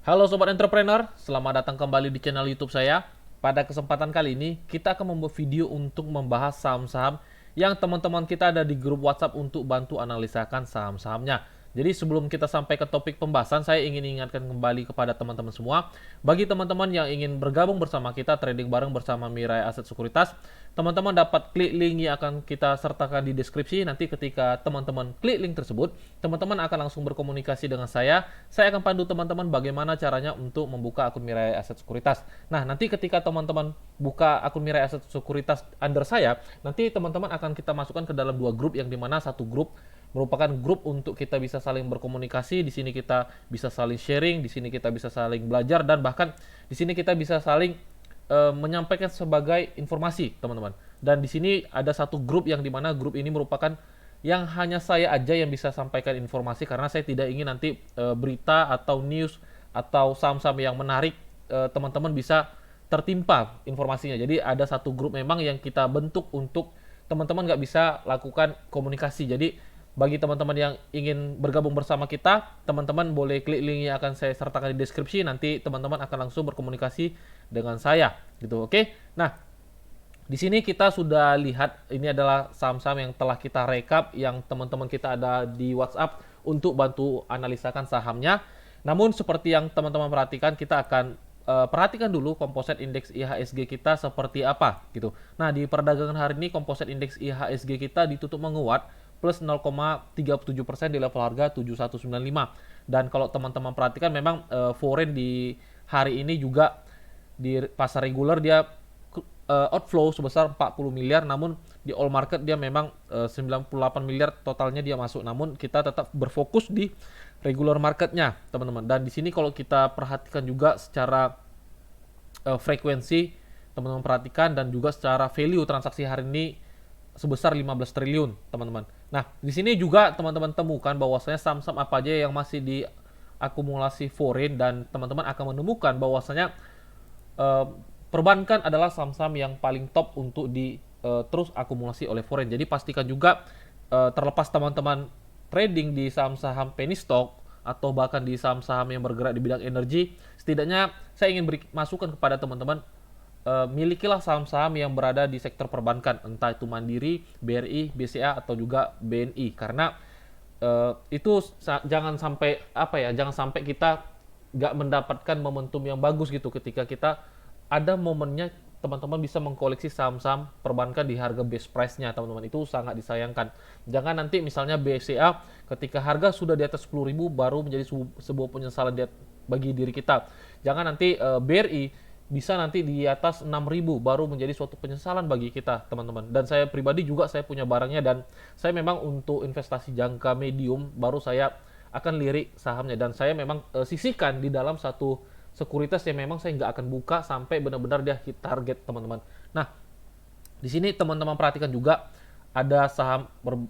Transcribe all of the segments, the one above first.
Halo Sobat Entrepreneur, selamat datang kembali di channel YouTube saya. Pada kesempatan kali ini, kita akan membuat video untuk membahas saham-saham yang teman-teman kita ada di grup WhatsApp untuk bantu analisakan saham-sahamnya. Jadi sebelum kita sampai ke topik pembahasan, saya ingin ingatkan kembali kepada teman-teman semua. Bagi teman-teman yang ingin bergabung bersama kita, trading bareng bersama Mirai Aset Sekuritas, teman-teman dapat klik link yang akan kita sertakan di deskripsi. Nanti ketika teman-teman klik link tersebut, teman-teman akan langsung berkomunikasi dengan saya. Saya akan pandu teman-teman bagaimana caranya untuk membuka akun Mirai Aset Sekuritas. Nah, nanti ketika teman-teman buka akun Mirai Aset Sekuritas under saya, nanti teman-teman akan kita masukkan ke dalam dua grup, yang dimana satu grup merupakan grup untuk kita bisa saling berkomunikasi. Di sini kita bisa saling sharing, di sini kita bisa saling belajar, dan bahkan di sini kita bisa saling menyampaikan sebagai informasi, teman-teman. Dan di sini ada satu grup yang dimana grup ini merupakan yang hanya saya aja yang bisa sampaikan informasi, karena saya tidak ingin nanti berita atau news atau saham-saham yang menarik teman-teman bisa tertimpa informasinya. Jadi ada satu grup memang yang kita bentuk untuk teman-teman nggak bisa lakukan komunikasi. Jadi bagi teman-teman yang ingin bergabung bersama kita, teman-teman boleh klik link yang akan saya sertakan di deskripsi. Nanti teman-teman akan langsung berkomunikasi dengan saya, gitu. Oke. Nah, di sini kita sudah lihat ini adalah saham-saham yang telah kita rekap, yang teman-teman kita ada di WhatsApp untuk bantu analisakan sahamnya. Namun seperti yang teman-teman perhatikan, kita akan perhatikan dulu komposit indeks IHSG kita seperti apa gitu. Nah, di perdagangan hari ini komposit indeks IHSG kita ditutup menguat plus 0,37% di level harga 7195. Dan kalau teman-teman perhatikan memang foreign di hari ini juga di pasar reguler dia outflow sebesar 40 miliar, namun di all market dia memang 98 miliar totalnya dia masuk. Namun kita tetap berfokus di regular marketnya, teman-teman. Dan di sini kalau kita perhatikan juga secara frekuensi, teman-teman perhatikan, dan juga secara value transaksi hari ini sebesar 15 triliun, teman-teman. Nah, di sini juga teman-teman temukan bahwasanya saham-saham apa aja yang masih di akumulasi foreign, dan teman-teman akan menemukan bahwasanya perbankan adalah saham-saham yang paling top untuk di terus akumulasi oleh foreign. Jadi pastikan juga terlepas teman-teman trading di saham-saham penny stock atau bahkan di saham-saham yang bergerak di bidang energi, setidaknya saya ingin beri masukan kepada teman-teman, milikilah saham-saham yang berada di sektor perbankan, entah itu Mandiri, BRI, BCA atau juga BNI, karena itu jangan sampai jangan sampai kita nggak mendapatkan momentum yang bagus gitu ketika kita ada momennya teman-teman bisa mengkoleksi saham-saham perbankan di harga base price-nya, teman-teman. Itu sangat disayangkan. Jangan nanti misalnya BCA ketika harga sudah di atas 10.000 baru menjadi sebuah penyesalan bagi diri kita. Jangan nanti BRI bisa nanti di atas 6.000 baru menjadi suatu penyesalan bagi kita, teman-teman. Dan saya pribadi juga saya punya barangnya, dan saya memang untuk investasi jangka medium baru saya akan lirik sahamnya, dan saya memang sisihkan di dalam satu sekuritas yang memang saya nggak akan buka sampai benar-benar dia hit target, teman-teman. Nah, di sini teman-teman perhatikan juga ada saham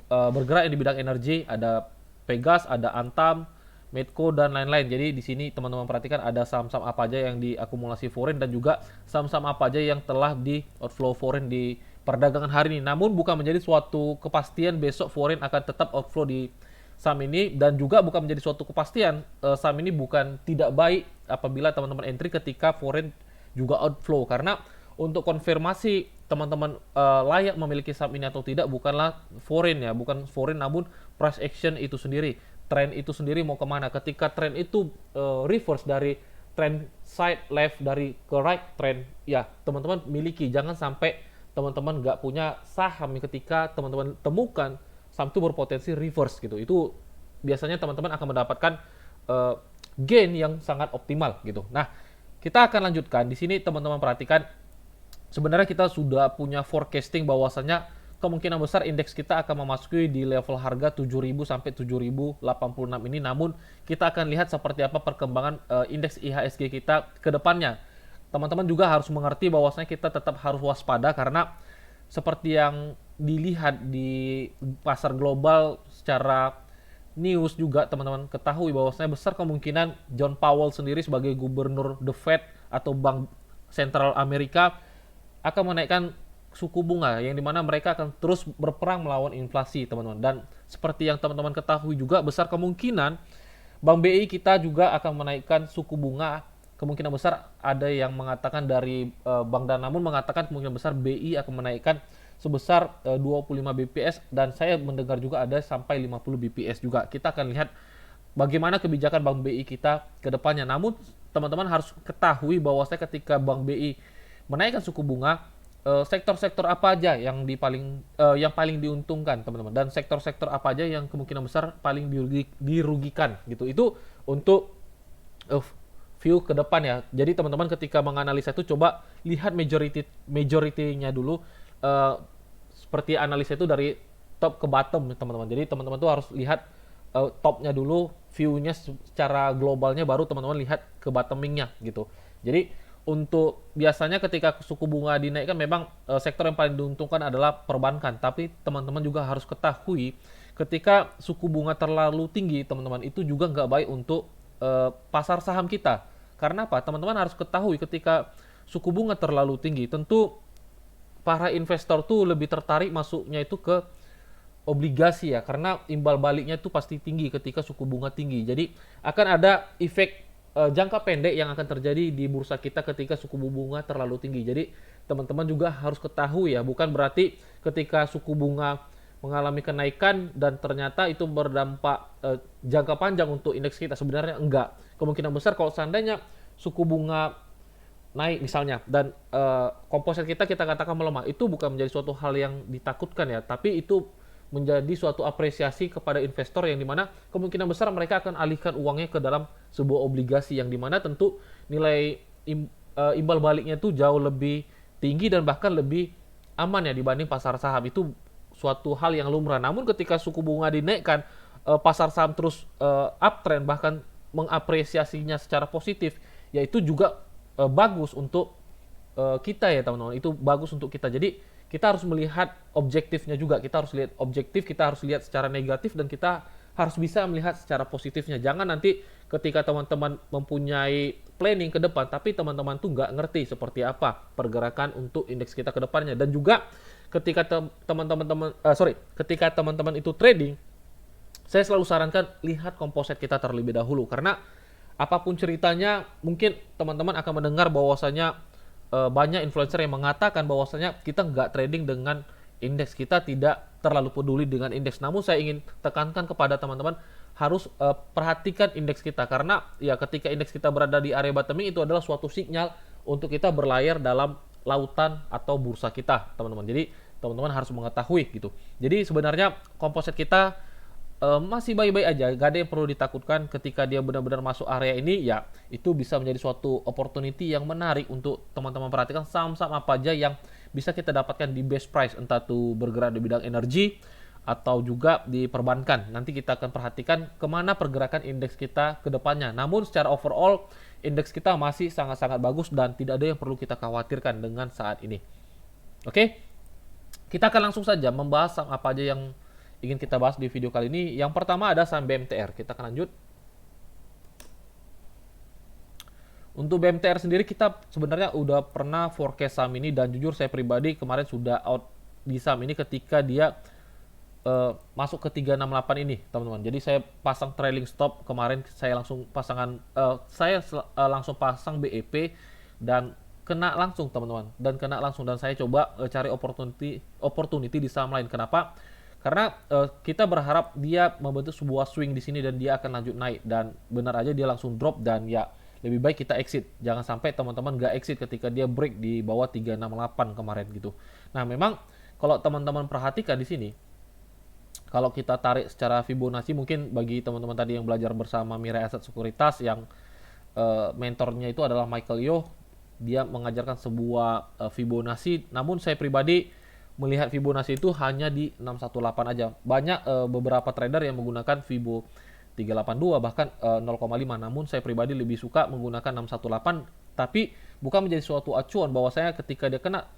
bergerak di bidang energi, ada Pegas, ada Antam, Medco, dan lain-lain. Jadi di sini teman-teman perhatikan ada saham-saham apa aja yang diakumulasi foreign, dan juga saham-saham apa aja yang telah di outflow foreign di perdagangan hari ini. Namun bukan menjadi suatu kepastian besok foreign akan tetap outflow di saham ini, dan juga bukan menjadi suatu kepastian saham ini bukan tidak baik apabila teman-teman entry ketika foreign juga outflow, karena untuk konfirmasi teman-teman layak memiliki saham ini atau tidak bukanlah foreign ya, bukan foreign, namun price action itu sendiri, tren itu sendiri mau kemana. Ketika tren itu reverse dari trend side left dari ke right trend, ya teman-teman miliki. Jangan sampai teman-teman nggak punya saham ketika teman-teman temukan saham itu berpotensi reverse gitu. Itu biasanya teman-teman akan mendapatkan gain yang sangat optimal gitu. Nah, kita akan lanjutkan. Di sini teman-teman perhatikan, sebenarnya kita sudah punya forecasting bahwasannya kemungkinan besar indeks kita akan memasuki di level harga 7.000 sampai 7.086 ini. Namun kita akan lihat seperti apa perkembangan indeks IHSG kita ke depannya. Teman-teman juga harus mengerti bahwasanya kita tetap harus waspada, karena seperti yang dilihat di pasar global secara news juga teman-teman ketahui bahwasanya besar kemungkinan John Powell sendiri sebagai gubernur The Fed atau Bank Sentral Amerika akan menaikkan suku bunga, yang dimana mereka akan terus berperang melawan inflasi, teman-teman. Dan seperti yang teman-teman ketahui juga, besar kemungkinan Bank BI kita juga akan menaikkan suku bunga, kemungkinan besar ada yang mengatakan dari Bank Danamon mengatakan kemungkinan besar BI akan menaikkan sebesar 25 BPS, dan saya mendengar juga ada sampai 50 BPS juga. Kita akan lihat bagaimana kebijakan Bank BI kita ke depannya. Namun teman-teman harus ketahui bahwa saya ketika Bank BI menaikkan suku bunga, sektor-sektor apa aja yang paling diuntungkan, teman-teman, dan sektor-sektor apa aja yang kemungkinan besar paling dirugikan gitu. Itu untuk uh, view ke depan ya. Jadi teman-teman ketika menganalisa itu coba lihat majority-nya dulu, seperti analisa itu dari top ke bottom, teman-teman. Jadi teman-teman tuh harus lihat topnya dulu, view-nya secara globalnya, baru teman-teman lihat ke bottomingnya gitu. Jadi untuk biasanya ketika suku bunga dinaikkan, memang sektor yang paling diuntungkan adalah perbankan. Tapi teman-teman juga harus ketahui ketika suku bunga terlalu tinggi, teman-teman, itu juga nggak baik untuk pasar saham kita. Karena apa? Teman-teman harus ketahui ketika suku bunga terlalu tinggi, tentu para investor tuh lebih tertarik masuknya itu ke obligasi ya, karena imbal baliknya itu pasti tinggi ketika suku bunga tinggi. Jadi akan ada efek jangka pendek yang akan terjadi di bursa kita ketika suku bunga terlalu tinggi. Jadi teman-teman juga harus ketahui ya, bukan berarti ketika suku bunga mengalami kenaikan dan ternyata itu berdampak jangka panjang untuk indeks kita. Sebenarnya enggak. Kemungkinan besar kalau seandainya suku bunga naik misalnya dan komposit kita katakan melemah, itu bukan menjadi suatu hal yang ditakutkan ya, tapi itu menjadi suatu apresiasi kepada investor, yang dimana kemungkinan besar mereka akan alihkan uangnya ke dalam sebuah obligasi, yang dimana tentu nilai imbal baliknya itu jauh lebih tinggi dan bahkan lebih aman ya dibanding pasar saham. Itu suatu hal yang lumrah. Namun ketika suku bunga dinaikkan, pasar saham terus uptrend, bahkan mengapresiasinya secara positif, yaitu juga bagus untuk kita ya teman-teman. Itu bagus untuk kita. Jadi kita harus melihat objektifnya juga. Kita harus lihat objektif, kita harus lihat secara negatif, dan kita harus bisa melihat secara positifnya. Jangan nanti ketika teman-teman mempunyai planning ke depan, tapi teman-teman tuh nggak ngerti seperti apa pergerakan untuk indeks kita ke depannya. Dan juga ketika ketika teman-teman itu trading, saya selalu sarankan lihat komposit kita terlebih dahulu, karena apapun ceritanya, mungkin teman-teman akan mendengar bahwasanya banyak influencer yang mengatakan bahwasanya kita nggak trading dengan indeks, kita tidak terlalu peduli dengan indeks. Namun saya ingin tekankan kepada teman-teman harus perhatikan indeks kita, karena ya ketika indeks kita berada di area bottoming, itu adalah suatu sinyal untuk kita berlayar dalam lautan atau bursa kita, teman-teman. Jadi teman-teman harus mengetahui gitu. Jadi sebenarnya komposit kita masih baik-baik aja, gak ada yang perlu ditakutkan. Ketika dia benar-benar masuk area ini, ya itu bisa menjadi suatu opportunity yang menarik untuk teman-teman perhatikan saham-saham apa aja yang bisa kita dapatkan di best price, entah itu bergerak di bidang energi atau juga di perbankan. Nanti kita akan perhatikan kemana pergerakan indeks kita ke depannya. Namun secara overall, indeks kita masih sangat-sangat bagus dan tidak ada yang perlu kita khawatirkan dengan saat ini. Oke, kita akan langsung saja membahas saham apa aja yang ingin kita bahas di video kali ini. Yang pertama ada saham BMTR. Kita akan lanjut. Untuk BMTR sendiri kita sebenarnya udah pernah forecast saham ini, dan jujur saya pribadi kemarin sudah out di saham ini ketika dia masuk ke 368 ini, teman-teman. Jadi saya pasang trailing stop kemarin, saya langsung langsung pasang BEP dan kena langsung, teman-teman. Dan kena langsung, dan saya coba cari opportunity di saham lain. Kenapa? Karena kita berharap dia membentuk sebuah swing di sini dan dia akan lanjut naik, dan benar aja dia langsung drop, dan ya lebih baik kita exit. Jangan sampai teman-teman nggak exit ketika dia break di bawah 368 kemarin gitu. Nah, memang kalau teman-teman perhatikan di sini, kalau kita tarik secara Fibonacci, mungkin bagi teman-teman tadi yang belajar bersama Mirai Asset Sekuritas, yang mentornya itu adalah Michael Yo, dia mengajarkan sebuah Fibonacci. Namun saya pribadi melihat Fibonacci itu hanya di 618 aja. Banyak beberapa trader yang menggunakan Fibo 382 bahkan 0,5. Namun saya pribadi lebih suka menggunakan 618, tapi bukan menjadi suatu acuan bahwa saya ketika dia kena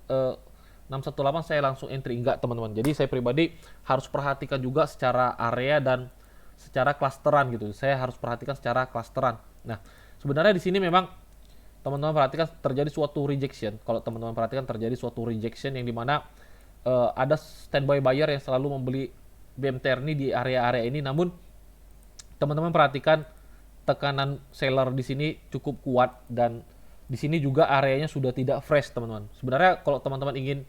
618 saya langsung entry, enggak, teman-teman. Jadi saya pribadi harus perhatikan juga secara area dan secara klasteran gitu. Saya harus perhatikan secara klasteran. Nah, sebenarnya di sini memang teman-teman perhatikan terjadi suatu rejection. Kalau teman-teman perhatikan terjadi suatu rejection yang dimana ada standby buyer yang selalu membeli BMTR ini di area-area ini. Namun teman-teman perhatikan tekanan seller di sini cukup kuat, dan di sini juga areanya sudah tidak fresh teman-teman. Sebenarnya kalau teman-teman ingin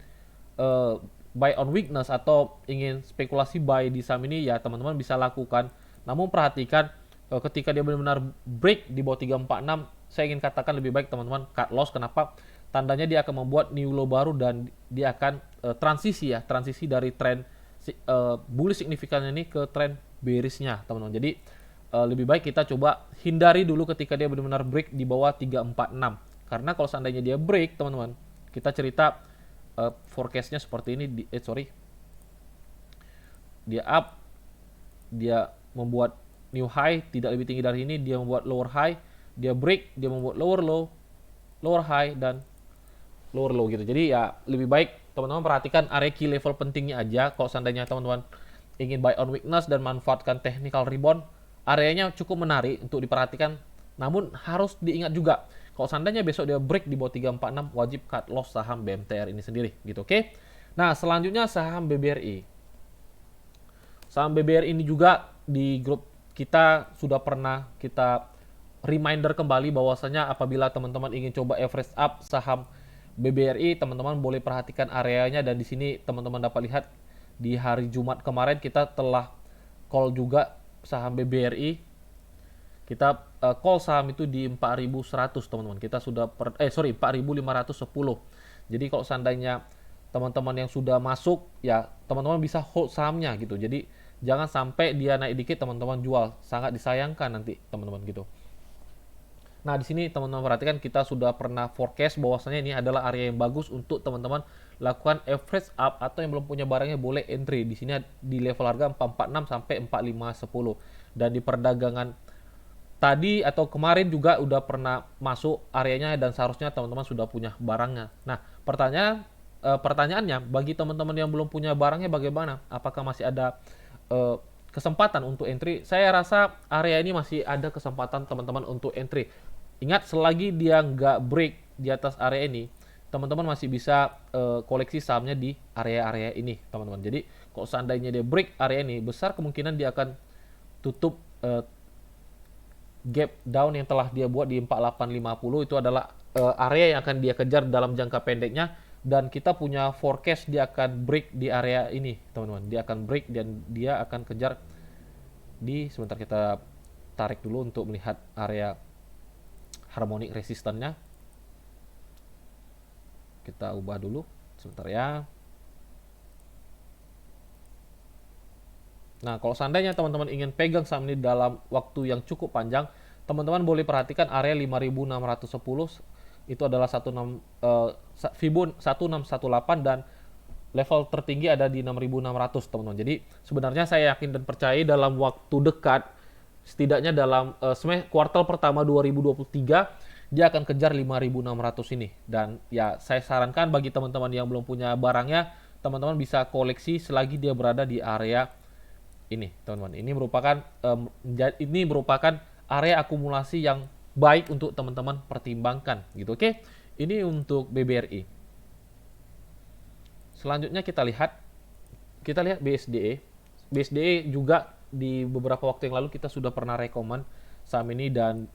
buy on weakness atau ingin spekulasi buy di saham ini, ya teman-teman bisa lakukan. Namun perhatikan ketika dia benar-benar break di bawah 346, saya ingin katakan lebih baik teman-teman cut loss. Kenapa? Tandanya dia akan membuat new low baru dan dia akan transisi dari tren bullish signifikan ini ke tren bearishnya teman-teman. Jadi lebih baik kita coba hindari dulu ketika dia benar-benar break di bawah 346. Karena kalau seandainya dia break teman-teman, kita cerita forecastnya seperti ini, dia up, dia membuat new high tidak lebih tinggi dari ini, dia membuat lower high, dia break, dia membuat lower low, lower high, dan lower low gitu. Jadi ya lebih baik teman-teman perhatikan area key level pentingnya aja. Kalau seandainya teman-teman ingin buy on weakness dan manfaatkan technical rebound, areanya cukup menarik untuk diperhatikan. Namun harus diingat juga, kalau seandainya besok dia break di bawah 346, wajib cut loss saham BMTR ini sendiri gitu, oke? Nah, selanjutnya saham BBRI. Saham BBRI ini juga di grup kita sudah pernah kita reminder kembali bahwasanya apabila teman-teman ingin coba average up saham BBRI, teman-teman boleh perhatikan areanya, dan di sini teman-teman dapat lihat di hari Jumat kemarin kita telah call juga saham BBRI. Kita call saham itu di 4.100 teman-teman. Kita sudah 4.510. Jadi kalau seandainya teman-teman yang sudah masuk, ya teman-teman bisa hold sahamnya gitu. Jadi jangan sampai dia naik dikit teman-teman jual, sangat disayangkan nanti teman-teman gitu. Nah, di sini teman-teman perhatikan kita sudah pernah forecast bahwasanya ini adalah area yang bagus untuk teman-teman lakukan average up, atau yang belum punya barangnya boleh entry. Di sini di level harga 446 sampai 4510. Dan di perdagangan tadi atau kemarin juga udah pernah masuk areanya, dan seharusnya teman-teman sudah punya barangnya. Nah, pertanyaannya bagi teman-teman yang belum punya barangnya bagaimana? Apakah masih ada kesempatan untuk entry? Saya rasa area ini masih ada kesempatan teman-teman untuk entry. Ingat, selagi dia nggak break di atas area ini, teman-teman masih bisa koleksi sahamnya di area-area ini teman-teman. Jadi kalau seandainya dia break area ini, besar kemungkinan dia akan tutup gap down yang telah dia buat di 4850. Itu adalah area yang akan dia kejar dalam jangka pendeknya, dan kita punya forecast dia akan break di area ini teman-teman. Dia akan break dan dia akan kejar sebentar, kita tarik dulu untuk melihat area harmonic resistannya. Kita ubah dulu sebentar ya. Nah, kalau seandainya teman-teman ingin pegang saham ini dalam waktu yang cukup panjang, teman-teman boleh perhatikan area 5610. Itu adalah 1618, dan level tertinggi ada di 6600 teman-teman. Jadi sebenarnya saya yakin dan percaya dalam waktu dekat, setidaknya dalam kuartal pertama 2023, dia akan kejar 5600 ini. Dan ya saya sarankan bagi teman-teman yang belum punya barangnya, teman-teman bisa koleksi selagi dia berada di area ini teman-teman. Ini merupakan area akumulasi yang baik untuk teman-teman pertimbangkan gitu, oke? Ini untuk BBRI. Selanjutnya kita lihat BSDE. BSDE juga di beberapa waktu yang lalu kita sudah pernah rekomend saham ini, dan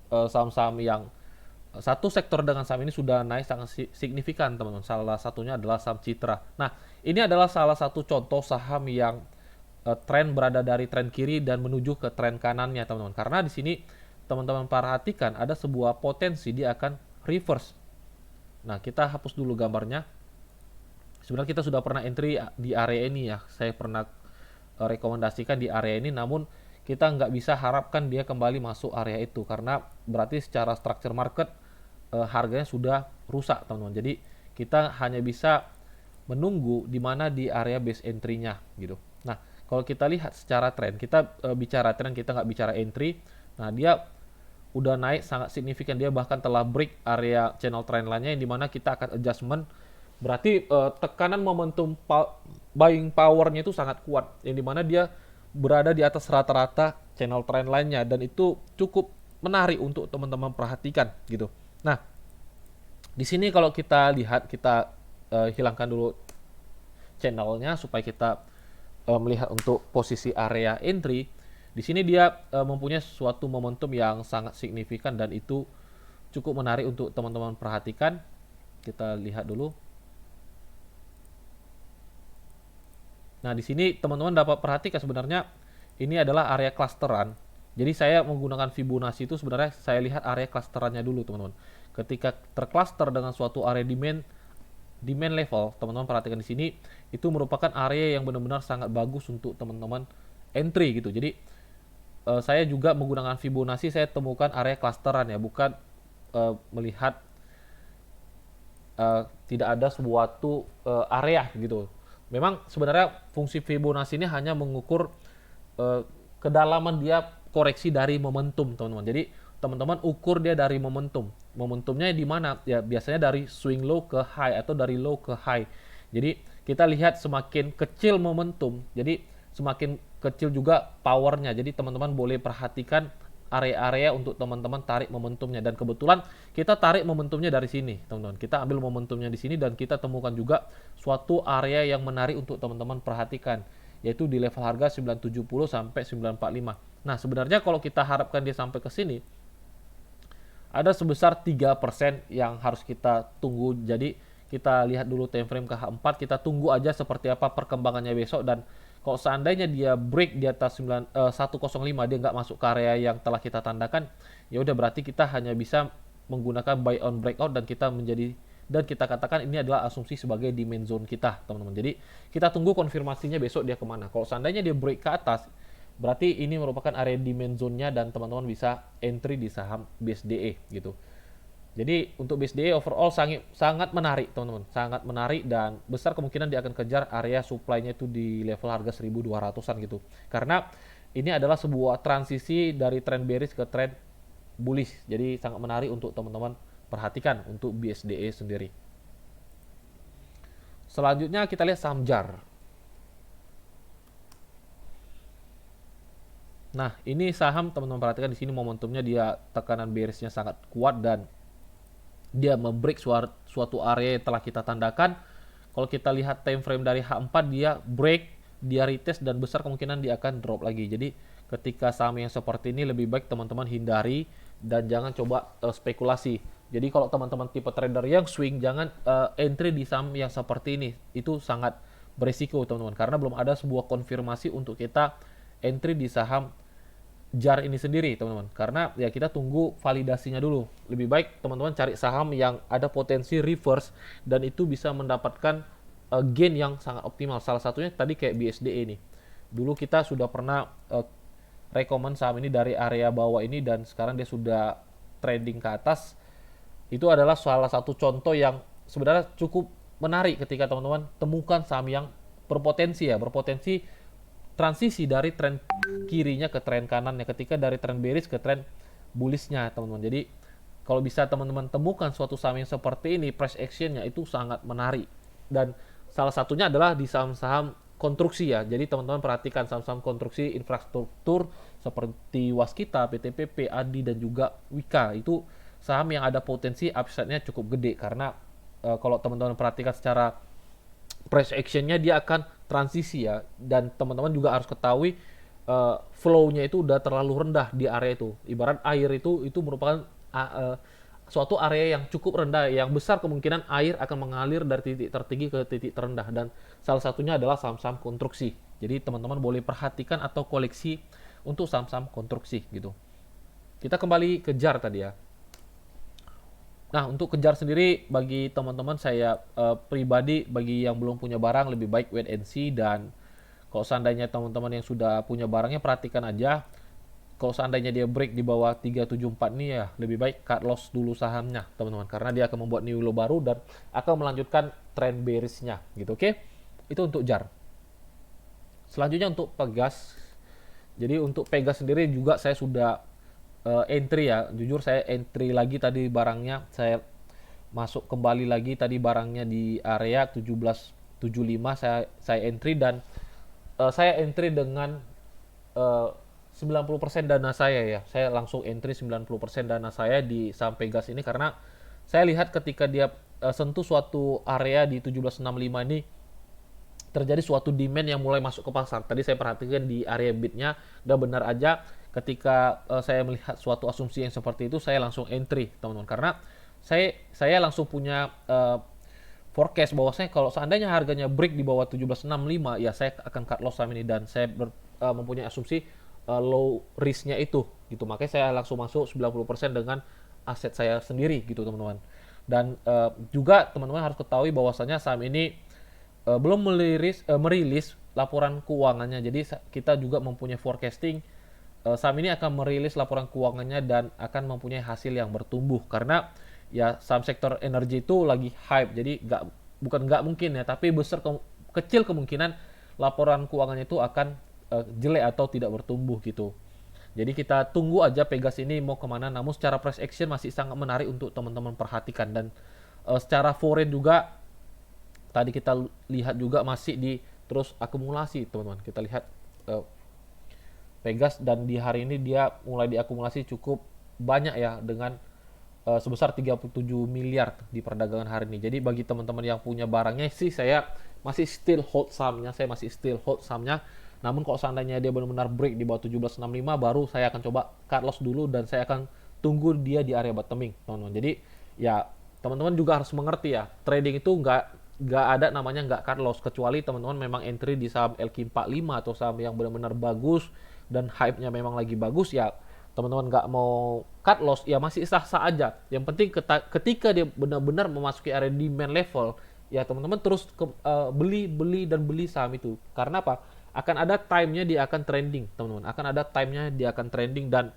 saham-saham yang satu sektor dengan saham ini sudah naik sangat signifikan teman-teman. Salah satunya adalah saham Citra. Nah, ini adalah salah satu contoh saham yang tren berada dari tren kiri dan menuju ke tren kanannya teman-teman. Karena di sini teman-teman perhatikan ada sebuah potensi dia akan reverse. Nah, kita hapus dulu gambarnya. Sebenarnya kita sudah pernah entry di area ini ya. Saya pernah rekomendasikan di area ini, namun kita nggak bisa harapkan dia kembali masuk area itu, karena berarti secara structure market harganya sudah rusak teman-teman. Jadi kita hanya bisa menunggu di mana di area base entry-nya gitu. Nah, kalau kita lihat secara tren, kita bicara tren, kita nggak bicara entry. Nah, dia udah naik sangat signifikan, dia bahkan telah break area channel trend line-nya, yang dimana kita akan adjustment. Berarti tekanan momentum buying power-nya itu sangat kuat, yang dimana dia berada di atas rata-rata channel trend line-nya, dan itu cukup menarik untuk teman-teman perhatikan gitu. Nah, di sini kalau kita lihat, kita hilangkan dulu channelnya supaya kita melihat untuk posisi area entry. Di sini dia mempunyai suatu momentum yang sangat signifikan dan itu cukup menarik untuk teman-teman perhatikan. Kita lihat dulu. Nah, di sini teman-teman dapat perhatikan sebenarnya ini adalah area klasteran. Jadi saya menggunakan Fibonacci itu sebenarnya saya lihat area klasterannya dulu, teman-teman. Ketika tercluster dengan suatu area demand level, teman-teman perhatikan di sini itu merupakan area yang benar-benar sangat bagus untuk teman-teman entry gitu. Jadi saya juga menggunakan Fibonacci, saya temukan area klasteran ya, bukan melihat tidak ada suatu area gitu. Memang sebenarnya fungsi Fibonacci ini hanya mengukur kedalaman dia koreksi dari momentum, teman-teman. Jadi teman-teman ukur dia dari momentum. Momentumnya di mana? Ya biasanya dari swing low ke high atau dari low ke high. Jadi kita lihat semakin kecil momentum, jadi semakin kecil juga powernya. Jadi teman-teman boleh perhatikan area-area untuk teman-teman tarik momentumnya, dan kebetulan kita tarik momentumnya dari sini, teman-teman. Kita ambil momentumnya di sini dan kita temukan juga suatu area yang menarik untuk teman-teman perhatikan, yaitu di level harga 970 sampai 945. Nah, sebenarnya kalau kita harapkan dia sampai ke sini ada sebesar 3% yang harus kita tunggu. Jadi kita lihat dulu time frame ke H4, kita tunggu aja seperti apa perkembangannya besok, dan kalau seandainya dia break di atas 105, dia nggak masuk ke area yang telah kita tandakan, ya udah berarti kita hanya bisa menggunakan buy on breakout dan kita katakan ini adalah asumsi sebagai demand zone kita, teman-teman. Jadi kita tunggu konfirmasinya besok dia kemana. Kalau seandainya dia break ke atas, berarti ini merupakan area demand zone-nya dan teman-teman bisa entry di saham BSDE gitu. Jadi untuk BSDE overall sangat menarik, teman-teman, sangat menarik, dan besar kemungkinan dia akan kejar area supply-nya itu di level harga 1200-an gitu. Karena ini adalah sebuah transisi dari trend bearish ke trend bullish. Jadi sangat menarik untuk teman-teman perhatikan untuk BSDE sendiri. Selanjutnya kita lihat saham JAR. Nah, ini saham teman-teman perhatikan di sini momentumnya dia tekanan bearishnya sangat kuat dan dia membreak suatu area yang telah kita tandakan. Kalau kita lihat time frame dari H4, dia break, dia retest, dan besar kemungkinan dia akan drop lagi. Jadi ketika saham yang seperti ini lebih baik teman-teman hindari dan jangan coba spekulasi. Jadi kalau teman-teman tipe trader yang swing, jangan entry di saham yang seperti ini. Itu sangat berisiko, teman-teman, karena belum ada sebuah konfirmasi untuk kita entry di saham JAR ini sendiri, teman-teman. Karena ya kita tunggu validasinya dulu. Lebih baik teman-teman cari saham yang ada potensi reverse dan itu bisa mendapatkan gain yang sangat optimal. Salah satunya tadi kayak BSDE ini. Dulu kita sudah pernah rekomend saham ini dari area bawah ini dan sekarang dia sudah trading ke atas. Itu adalah salah satu contoh yang sebenarnya cukup menarik ketika teman-teman temukan saham yang berpotensi transisi dari tren kirinya ke tren kanannya, ketika dari tren bearish ke tren bullishnya, teman-teman. Jadi kalau bisa teman-teman temukan suatu saham yang seperti ini, price actionnya itu sangat menarik, dan salah satunya adalah di saham-saham konstruksi ya. Jadi teman-teman perhatikan saham-saham konstruksi infrastruktur seperti Waskita, PTPP, ADI, dan juga Wika. Itu saham yang ada potensi upside-nya cukup gede, karena kalau teman-teman perhatikan secara price actionnya dia akan transisi ya, dan teman-teman juga harus ketahui flow-nya itu udah terlalu rendah di area itu. Ibarat air itu merupakan suatu area yang cukup rendah, yang besar kemungkinan air akan mengalir dari titik tertinggi ke titik terendah, dan salah satunya adalah saham-saham konstruksi. Jadi teman-teman boleh perhatikan atau koleksi untuk saham-saham konstruksi gitu. Kita kembali ke JAR tadi ya. Nah, untuk kejar sendiri bagi teman-teman saya pribadi, bagi yang belum punya barang lebih baik wait and see, dan kalau seandainya teman-teman yang sudah punya barangnya perhatikan aja. Kalau seandainya dia break di bawah 374 nih ya lebih baik cut loss dulu sahamnya, teman-teman, karena dia akan membuat new low baru dan akan melanjutkan trend bearish-nya gitu. Oke. Itu untuk JAR. Selanjutnya untuk Pegas. Jadi untuk Pegas sendiri juga saya sudah entry ya, jujur saya entry lagi tadi barangnya, saya masuk kembali lagi tadi barangnya di area 1775, saya entry, dan saya entry dengan 90% dana saya ya, saya langsung entry 90% dana saya di saham Pegas ini, karena saya lihat ketika dia sentuh suatu area di 1765 ini terjadi suatu demand yang mulai masuk ke pasar. Tadi saya perhatikan di area bidnya, dan benar aja ketika saya melihat suatu asumsi yang seperti itu, saya langsung entry, teman-teman. Karena saya langsung punya forecast bahwasanya kalau seandainya harganya break di bawah 1765, ya saya akan cut loss saham ini, dan saya mempunyai asumsi low risknya itu gitu. Makanya saya langsung masuk 90% dengan aset saya sendiri gitu, teman-teman. Dan juga teman-teman harus ketahui bahwasanya saham ini belum merilis laporan keuangannya. Jadi kita juga mempunyai forecasting saham ini akan merilis laporan keuangannya dan akan mempunyai hasil yang bertumbuh, karena ya saham sektor energi itu lagi hype. Jadi bukan nggak mungkin ya, tapi kecil kemungkinan laporan keuangannya itu akan jelek atau tidak bertumbuh gitu. Jadi kita tunggu aja Pegas ini mau kemana. Namun secara price action masih sangat menarik untuk teman-teman perhatikan. Dan secara foreign juga tadi kita lihat juga masih di terus akumulasi, teman-teman. Kita lihat Pegas, dan di hari ini dia mulai diakumulasi cukup banyak ya, dengan sebesar 37 miliar di perdagangan hari ini. Jadi bagi teman-teman yang punya barangnya sih, saya masih still hold sahamnya. Namun kalau seandainya dia benar-benar break di bawah 1765, baru saya akan coba cut loss dulu, dan saya akan tunggu dia di area bottoming, teman-teman. Jadi ya teman-teman juga harus mengerti ya, trading itu nggak ada namanya nggak cut loss, kecuali teman-teman memang entry di saham LQ45 atau saham yang benar-benar bagus dan hype-nya memang lagi bagus, ya teman-teman nggak mau cut loss, ya masih sah-sah aja. Yang penting ketika dia benar-benar memasuki area demand level, ya teman-teman terus beli saham itu. Karena apa? Akan ada time-nya dia akan trending, teman-teman. Akan ada time-nya dia akan trending, dan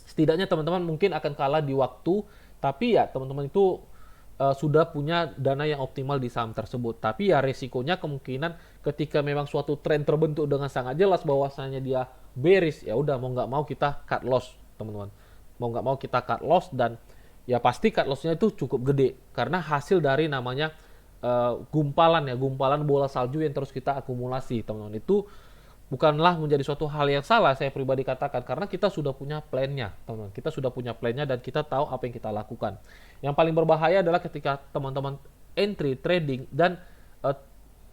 setidaknya teman-teman mungkin akan kalah di waktu, tapi ya teman-teman itu sudah punya dana yang optimal di saham tersebut. Tapi ya resikonya kemungkinan ketika memang suatu tren terbentuk dengan sangat jelas bahwasanya dia bearish, ya udah mau nggak mau kita cut loss, teman-teman. Mau nggak mau kita cut loss, dan ya pasti cut loss-nya itu cukup gede karena hasil dari namanya gumpalan bola salju yang terus kita akumulasi, teman-teman. Itu bukanlah menjadi suatu hal yang salah, saya pribadi katakan, karena kita sudah punya plan-nya, teman-teman. Kita sudah punya plan-nya dan kita tahu apa yang kita lakukan. Yang paling berbahaya adalah ketika teman-teman entry trading dan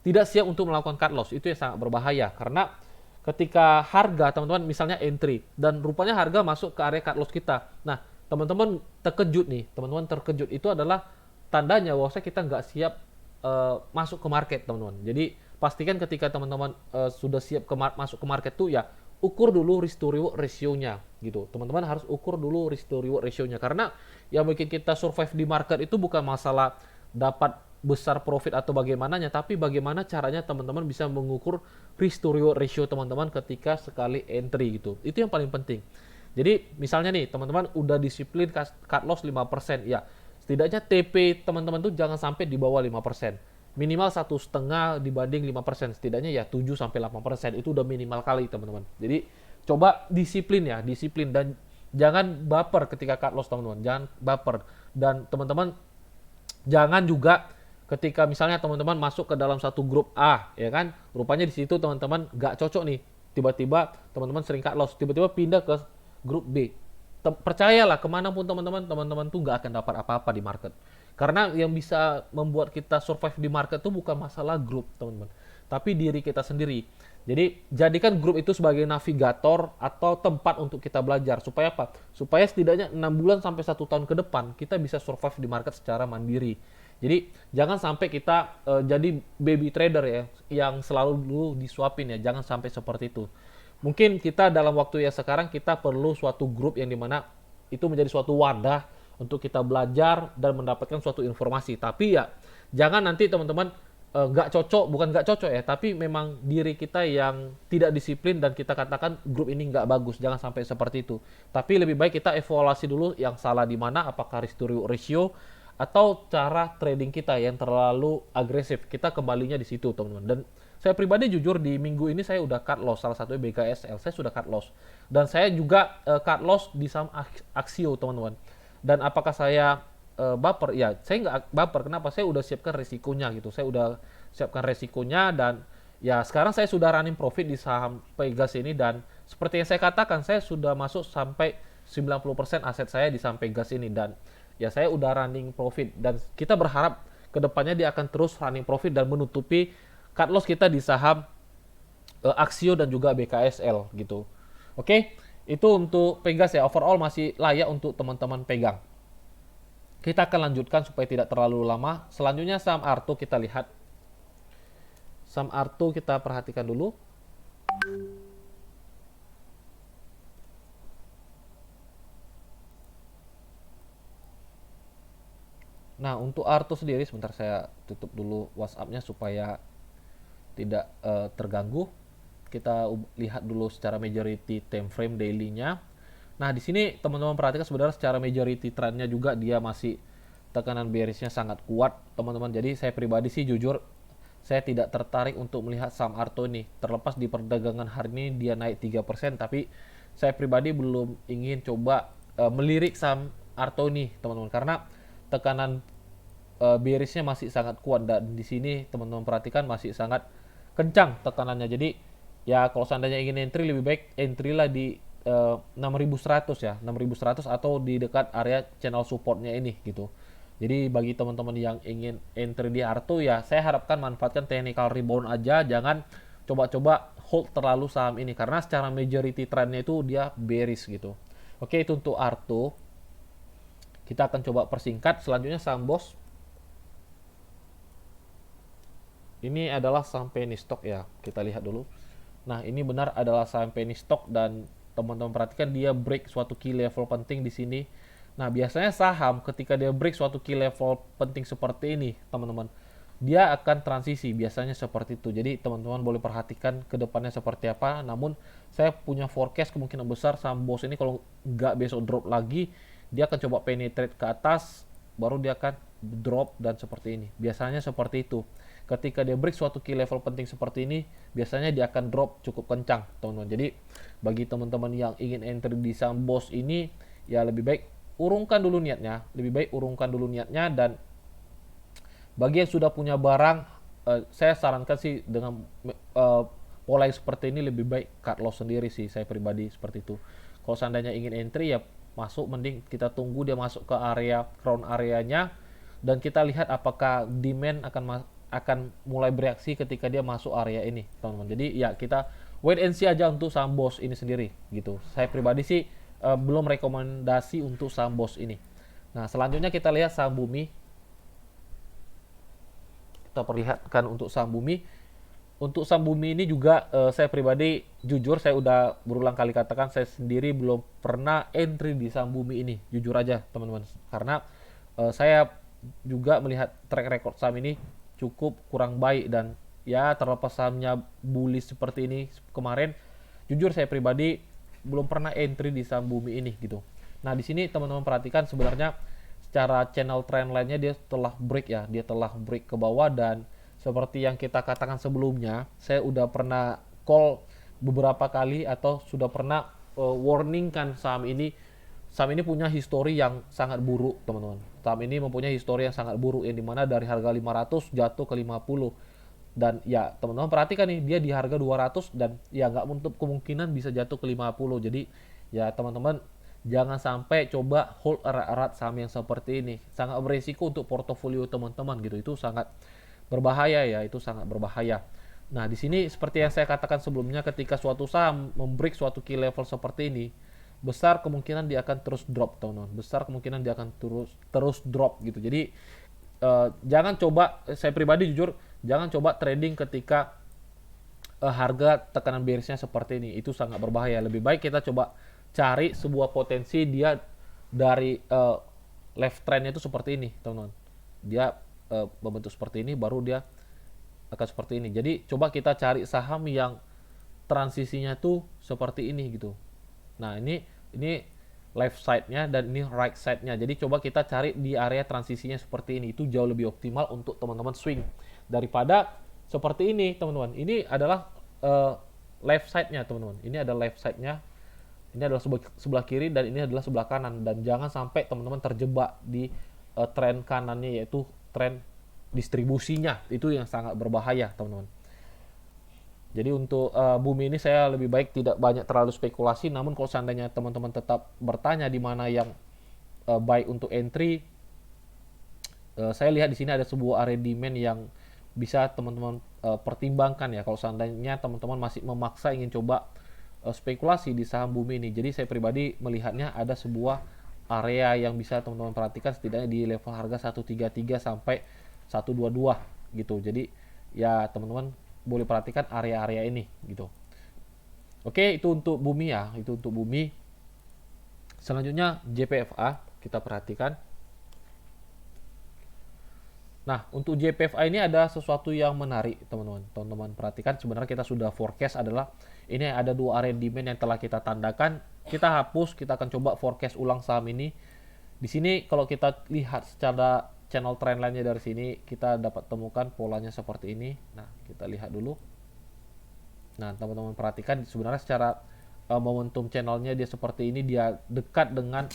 tidak siap untuk melakukan cut loss. Itu yang sangat berbahaya, karena ketika harga teman-teman misalnya entry dan rupanya harga masuk ke area cut loss kita, nah teman-teman terkejut, itu adalah tandanya bahwa kita nggak siap masuk ke market, teman-teman. Jadi pastikan ketika teman-teman sudah siap masuk ke market tuh, ya ukur dulu risk to reward ratio-nya gitu. Teman-teman harus ukur dulu risk to reward ratio-nya, karena yang bikin kita survive di market itu bukan masalah dapat besar profit atau bagaimananya, tapi bagaimana caranya teman-teman bisa mengukur risk to reward ratio teman-teman ketika sekali entry gitu. Itu yang paling penting. Jadi misalnya nih teman-teman udah disiplin cut loss 5%, ya setidaknya TP teman-teman tuh jangan sampai di bawah 5%. Minimal 1,5 dibanding 5%, setidaknya ya 7-8%, itu udah minimal kali, teman-teman. Jadi coba disiplin dan jangan baper ketika cut loss, teman-teman. Jangan baper, dan teman-teman jangan juga ketika misalnya teman-teman masuk ke dalam satu grup A, ya kan, rupanya di situ teman-teman nggak cocok nih, tiba-tiba teman-teman sering cut loss, tiba-tiba pindah ke grup B. Percayalah, kemanapun teman-teman tuh nggak akan dapat apa-apa di market. Karena yang bisa membuat kita survive di market itu bukan masalah grup, teman-teman, tapi diri kita sendiri. Jadi jadikan grup itu sebagai navigator atau tempat untuk kita belajar. Supaya apa? Supaya setidaknya 6 bulan sampai 1 tahun ke depan kita bisa survive di market secara mandiri. Jadi jangan sampai kita jadi baby trader ya, yang selalu dulu disuapin ya. Jangan sampai seperti itu. Mungkin kita dalam waktu yang sekarang kita perlu suatu grup yang dimana itu menjadi suatu wadah untuk kita belajar dan mendapatkan suatu informasi. Tapi ya jangan nanti teman-teman bukan nggak cocok ya, tapi memang diri kita yang tidak disiplin dan kita katakan grup ini nggak bagus. Jangan sampai seperti itu. Tapi lebih baik kita evaluasi dulu yang salah di mana, apakah risk to reward ratio atau cara trading kita yang terlalu agresif. Kita kembalinya di situ, teman-teman. Dan saya pribadi jujur di minggu ini saya udah cut loss, salah satunya BKSL, saya sudah cut loss. Dan saya juga cut loss di saham Axio, teman-teman. Dan apakah saya baper? Ya, saya nggak baper. Kenapa? Saya udah siapkan resikonya gitu. Saya udah siapkan resikonya, dan ya sekarang saya sudah running profit di saham Pegas ini, dan seperti yang saya katakan, saya sudah masuk sampai 90% aset saya di saham Pegas ini, dan ya saya udah running profit, dan kita berharap kedepannya dia akan terus running profit dan menutupi cut loss kita di saham Axio dan juga BKSL gitu. Oke, itu untuk Pegas ya. Overall masih layak untuk teman-teman pegang. Kita akan lanjutkan supaya tidak terlalu lama. Selanjutnya saham Arto kita lihat. Saham Arto kita perhatikan dulu. Nah, untuk Arto sendiri, sebentar saya tutup dulu WhatsApp-nya supaya tidak terganggu. Kita lihat dulu secara majority time frame daily-nya. Nah, di sini teman-teman perhatikan sebenarnya secara majority trend-nya juga dia masih tekanan bearish-nya sangat kuat, teman-teman. Jadi saya pribadi sih jujur saya tidak tertarik untuk melihat saham Arto ini. Terlepas di perdagangan hari ini dia naik 3%, tapi saya pribadi belum ingin coba melirik saham Arto ini, teman-teman, karena tekanan bearish-nya masih sangat kuat dan di sini teman-teman perhatikan masih sangat kencang tekanannya. Jadi ya kalau seandainya ingin entry lebih baik entry lah di 6100 ya, 6100 atau di dekat area channel supportnya ini gitu. Jadi bagi teman-teman yang ingin entry di Arto ya saya harapkan manfaatkan technical rebound aja, jangan coba-coba hold terlalu saham ini karena secara majority trendnya itu dia bearish gitu. Oke, itu untuk Arto. Kita akan coba persingkat. Selanjutnya saham BOS. Ini adalah saham penny stock ya, kita lihat dulu. Nah, ini benar adalah saham penny stock dan teman-teman perhatikan dia break suatu key level penting di sini. Nah, biasanya saham ketika dia break suatu key level penting seperti ini, teman-teman, dia akan transisi, biasanya seperti itu. Jadi, teman-teman boleh perhatikan ke depannya seperti apa. Namun, saya punya forecast kemungkinan besar saham BOS ini kalau nggak besok drop lagi, dia akan coba penetrate ke atas, baru dia akan drop dan seperti ini. Biasanya seperti itu. Ketika dia break suatu key level penting seperti ini, biasanya dia akan drop cukup kencang, teman-teman. Jadi, bagi teman-teman yang ingin entry di saham BOS ini, ya lebih baik urungkan dulu niatnya, dan bagi yang sudah punya barang, saya sarankan sih dengan pola yang seperti ini lebih baik cut loss sendiri sih, saya pribadi seperti itu. Kalau seandainya ingin entry ya masuk, mending kita tunggu dia masuk ke area crown areanya dan kita lihat apakah demand akan mulai bereaksi ketika dia masuk area ini, teman-teman. Jadi ya kita wait and see aja untuk saham BOS ini sendiri gitu. Saya pribadi sih belum rekomendasi untuk saham BOS ini. Nah, selanjutnya kita lihat saham Bumi. Kita perlihatkan untuk saham Bumi. Untuk saham Bumi ini juga saya pribadi jujur saya udah berulang kali katakan saya sendiri belum pernah entry di saham Bumi ini, jujur aja teman-teman. Karena saya juga melihat track record saham ini cukup kurang baik dan ya terlepas sahamnya bullish seperti ini kemarin, jujur saya pribadi belum pernah entry di saham Bumi ini gitu. Nah, di sini teman-teman perhatikan sebenarnya secara channel trend lainnya dia telah break ya, dia telah break ke bawah dan seperti yang kita katakan sebelumnya, saya udah pernah call beberapa kali atau sudah pernah warning kan saham ini. Saham ini punya histori yang sangat buruk, teman-teman. Saham ini mempunyai histori yang sangat buruk yang dimana dari harga 500 jatuh ke 50. Dan ya teman-teman perhatikan nih, dia di harga 200 dan ya nggak menutup kemungkinan bisa jatuh ke 50. Jadi ya teman-teman jangan sampai coba hold erat-erat saham yang seperti ini. Sangat beresiko untuk portofolio teman-teman gitu. Itu sangat berbahaya ya, itu sangat berbahaya. Nah, di sini seperti yang saya katakan sebelumnya, ketika suatu saham membreak suatu key level seperti ini, besar kemungkinan dia akan terus drop, teman-teman. Besar kemungkinan dia akan terus drop gitu. Jadi jangan coba, saya pribadi jujur jangan coba trading ketika harga tekanan bearish-nya seperti ini, itu sangat berbahaya. Lebih baik kita coba cari sebuah potensi dia dari left trend itu seperti ini, teman-teman. Dia membentuk seperti ini, baru dia akan seperti ini. Jadi coba kita cari saham yang transisinya tuh seperti ini gitu. Nah, ini left side-nya dan ini right side-nya. Jadi coba kita cari di area transisinya seperti ini. Itu jauh lebih optimal untuk teman-teman swing daripada seperti ini, teman-teman. Ini adalah left side-nya, teman-teman. Ini adalah left side-nya. Ini adalah sebelah kiri dan ini adalah sebelah kanan. Dan jangan sampai teman-teman terjebak di tren kanannya, yaitu tren distribusinya. Itu yang sangat berbahaya, teman-teman. Jadi untuk Bumi ini saya lebih baik tidak banyak terlalu spekulasi. Namun kalau seandainya teman-teman tetap bertanya di mana yang baik untuk entry, saya lihat di sini ada sebuah area demand yang bisa teman-teman pertimbangkan ya kalau seandainya teman-teman masih memaksa ingin coba spekulasi di saham bumi ini. Jadi saya pribadi melihatnya ada sebuah area yang bisa teman-teman perhatikan setidaknya di level harga 133 sampai 122 gitu. Jadi ya teman-teman boleh perhatikan area-area ini gitu. Oke, itu untuk bumi ya, itu untuk bumi. Selanjutnya JPFA kita perhatikan. Nah, untuk JPFA ini ada sesuatu yang menarik, teman-teman. Teman-teman perhatikan, sebenarnya kita sudah forecast adalah ini ada dua area demand yang telah kita tandakan. Kita hapus, kita akan coba forecast ulang saham ini. Di sini kalau kita lihat secara channel trendline-nya dari sini, kita dapat temukan polanya seperti ini. Nah, kita lihat dulu. Nah, teman-teman perhatikan sebenarnya secara momentum channelnya dia seperti ini, dia dekat dengan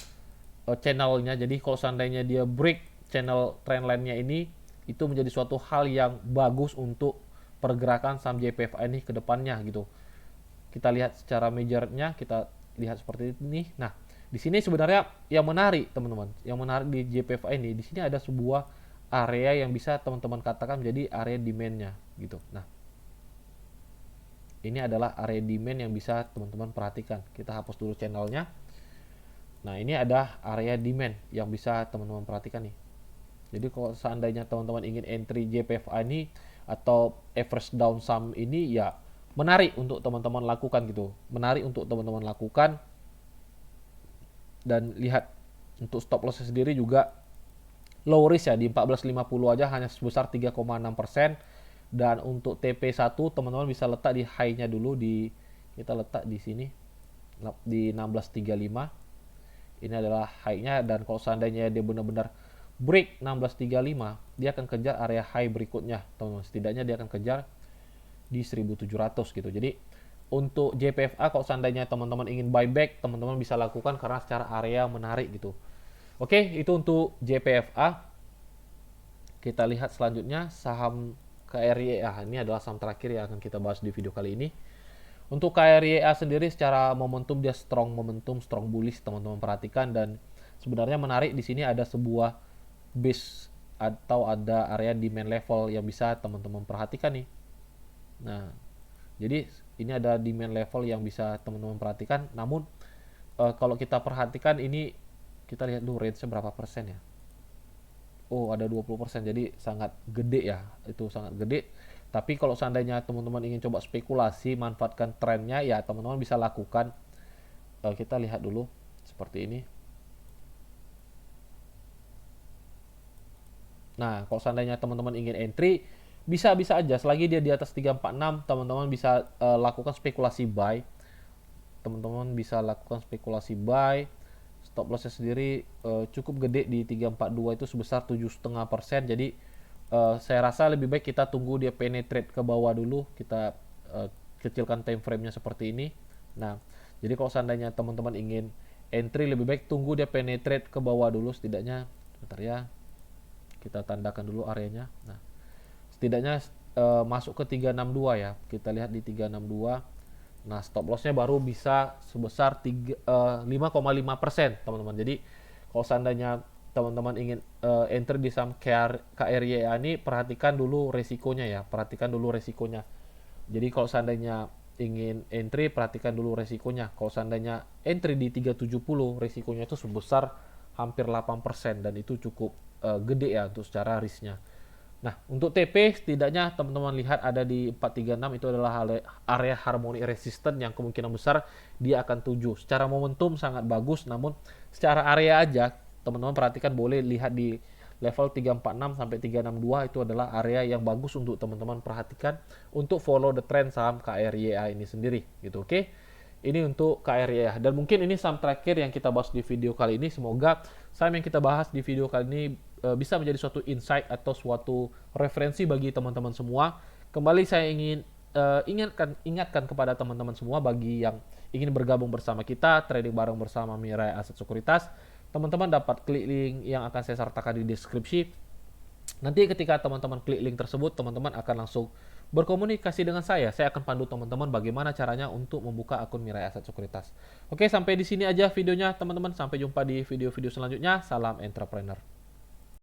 channelnya. Jadi kalau seandainya dia break channel trendline-nya ini, itu menjadi suatu hal yang bagus untuk pergerakan saham JPFA ini ke depannya gitu. Kita lihat secara majornya, kita lihat seperti ini. Nah, di sini sebenarnya yang menarik teman-teman, yang menarik di JPFA ini, di sini ada sebuah area yang bisa teman-teman katakan menjadi area demand-nya gitu. Nah, ini adalah area demand yang bisa teman-teman perhatikan. Kita hapus dulu channelnya. Nah, ini ada area demand yang bisa teman-teman perhatikan nih. Jadi kalau seandainya teman-teman ingin entry JPFA ini atau average down sum ini, ya menarik untuk teman-teman lakukan gitu. Menarik untuk teman-teman lakukan. Dan lihat untuk stop loss sendiri juga low risk ya, di 1450 aja hanya sebesar 3,6%. Dan untuk TP1 teman-teman bisa letak di high-nya dulu, kita letak di sini di 1635. Ini adalah high-nya, dan kalau seandainya dia benar-benar break 1635, dia akan kejar area high berikutnya, teman-teman. Setidaknya dia akan kejar di 1700 gitu. Jadi untuk JPFA kalau seandainya teman-teman ingin buyback, teman-teman bisa lakukan karena secara area menarik gitu. Oke, itu untuk JPFA. Kita lihat selanjutnya saham KRYA. Ini adalah saham terakhir yang akan kita bahas di video kali ini. Untuk KRYA sendiri secara momentum dia strong momentum, strong bullish, teman-teman perhatikan. Dan sebenarnya menarik di sini ada sebuah base atau ada area demand level yang bisa teman-teman perhatikan nih. Nah, jadi ini ada demand level yang bisa teman-teman perhatikan. Namun kalau kita perhatikan ini, kita lihat dulu range-nya berapa persen ya. Oh, ada 20%. Jadi sangat gede ya. Itu sangat gede. Tapi kalau seandainya teman-teman ingin coba spekulasi, manfaatkan trennya, ya teman-teman bisa lakukan. Kita lihat dulu seperti ini. Nah, kalau seandainya teman-teman ingin entry, bisa aja selagi dia di atas 346, teman-teman bisa lakukan spekulasi buy. Teman-teman bisa lakukan spekulasi buy. Stop lossnya sendiri cukup gede di 342 itu sebesar 7,5%. Jadi saya rasa lebih baik kita tunggu dia penetrate ke bawah dulu. Kita kecilkan time frame-nya seperti ini. Nah, jadi kalau seandainya teman-teman ingin entry, lebih baik tunggu dia penetrate ke bawah dulu setidaknya. Bentar ya, kita tandakan dulu areanya. Nah, setidaknya masuk ke 362 ya. Kita lihat di 362. Nah, stop lossnya baru bisa sebesar 5,5%, teman-teman. Jadi kalau seandainya teman-teman ingin enter di saham KRYA ini, perhatikan dulu resikonya ya. Perhatikan dulu resikonya. Jadi kalau seandainya ingin entry, perhatikan dulu resikonya. Kalau seandainya entry di 370, resikonya itu sebesar hampir 8%, dan itu cukup gede ya untuk secara risknya. Nah, untuk TP setidaknya teman-teman lihat ada di 436, itu adalah area harmoni resisten yang kemungkinan besar dia akan tuju. Secara momentum sangat bagus, namun secara area aja teman-teman perhatikan, boleh lihat di level 346 sampai 362, itu adalah area yang bagus untuk teman-teman perhatikan untuk follow the trend saham KRYA ini sendiri gitu. Oke. Ini untuk KRYA, dan mungkin ini saham terakhir yang kita bahas di video kali ini. Semoga saham yang kita bahas di video kali ini bisa menjadi suatu insight atau suatu referensi bagi teman-teman semua. Kembali saya ingin ingatkan kepada teman-teman semua, bagi yang ingin bergabung bersama kita, trading bareng bersama Mirai Aset Sekuritas, teman-teman dapat klik link yang akan saya sertakan di deskripsi. Nanti ketika teman-teman klik link tersebut, teman-teman akan langsung berkomunikasi dengan saya. Saya akan pandu teman-teman bagaimana caranya untuk membuka akun Mirai Aset Sekuritas. Oke, sampai di sini aja videonya teman-teman. Sampai jumpa di video-video selanjutnya. Salam entrepreneur.